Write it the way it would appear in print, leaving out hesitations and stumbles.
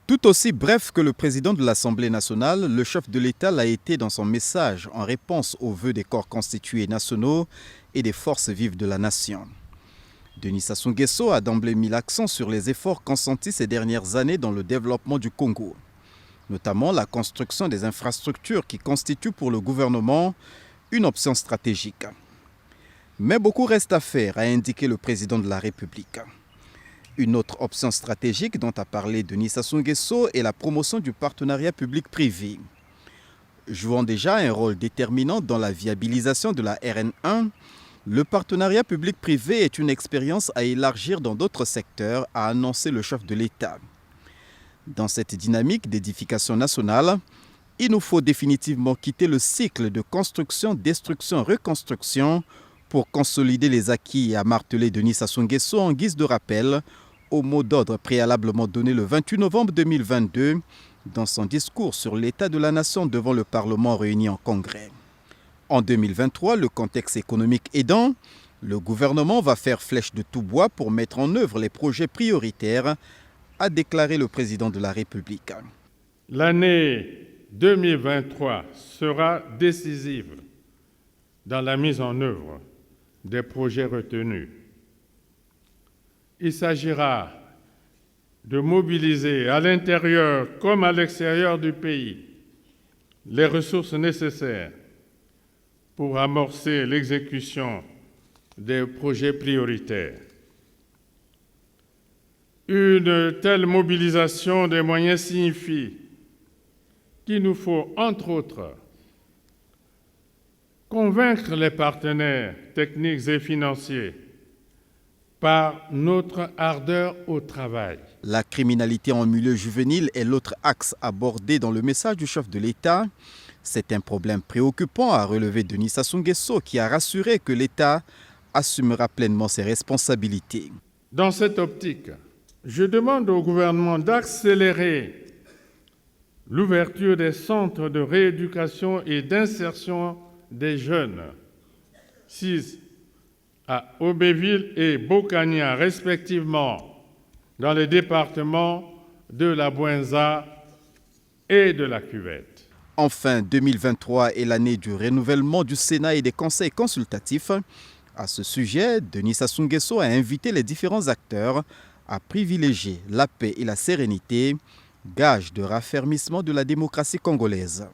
Tout aussi bref que le président de l'Assemblée nationale, le chef de l'État l'a été dans son message en réponse aux vœux des corps constitués nationaux et des forces vives de la nation. Denis Sassou Nguesso a d'emblée mis l'accent sur les efforts consentis ces dernières années dans le développement du Congo, notamment la construction des infrastructures qui constituent pour le gouvernement une option stratégique. Mais beaucoup reste à faire, a indiqué le président de la République. Une autre option stratégique dont a parlé Denis Sassou Nguesso est la promotion du partenariat public-privé. Jouant déjà un rôle déterminant dans la viabilisation de la RN1, le partenariat public-privé est une expérience à élargir dans d'autres secteurs, a annoncé le chef de l'État. Dans cette dynamique d'édification nationale, il nous faut définitivement quitter le cycle de construction, destruction, reconstruction pour consolider les acquis, a martelé Denis Sassou Nguesso en guise de rappel au mot d'ordre préalablement donné le 28 novembre 2022 dans son discours sur l'état de la nation devant le Parlement réuni en congrès. En 2023, le contexte économique aidant, le gouvernement va faire flèche de tout bois pour mettre en œuvre les projets prioritaires, a déclaré le président de la République. L'année 2023 sera décisive dans la mise en œuvre des projets retenus. Il s'agira de mobiliser à l'intérieur comme à l'extérieur du pays les ressources nécessaires pour amorcer l'exécution des projets prioritaires. Une telle mobilisation des moyens signifie qu'il nous faut, entre autres, convaincre les partenaires techniques et financiers par notre ardeur au travail. La criminalité en milieu juvénile est l'autre axe abordé dans le message du chef de l'État. C'est un problème préoccupant, a relevé Denis Sassou Nguesso, qui a rassuré que l'État assumera pleinement ses responsabilités. Dans cette optique, je demande au gouvernement d'accélérer l'ouverture des centres de rééducation et d'insertion des jeunes, 6 à Aubéville et Bocagna, respectivement, dans les départements de la Bouenza et de la Cuvette. Enfin, 2023 est l'année du renouvellement du Sénat et des conseils consultatifs. À ce sujet, Denis Sassou Nguesso a invité les différents acteurs à privilégier la paix et la sérénité, gage de raffermissement de la démocratie congolaise.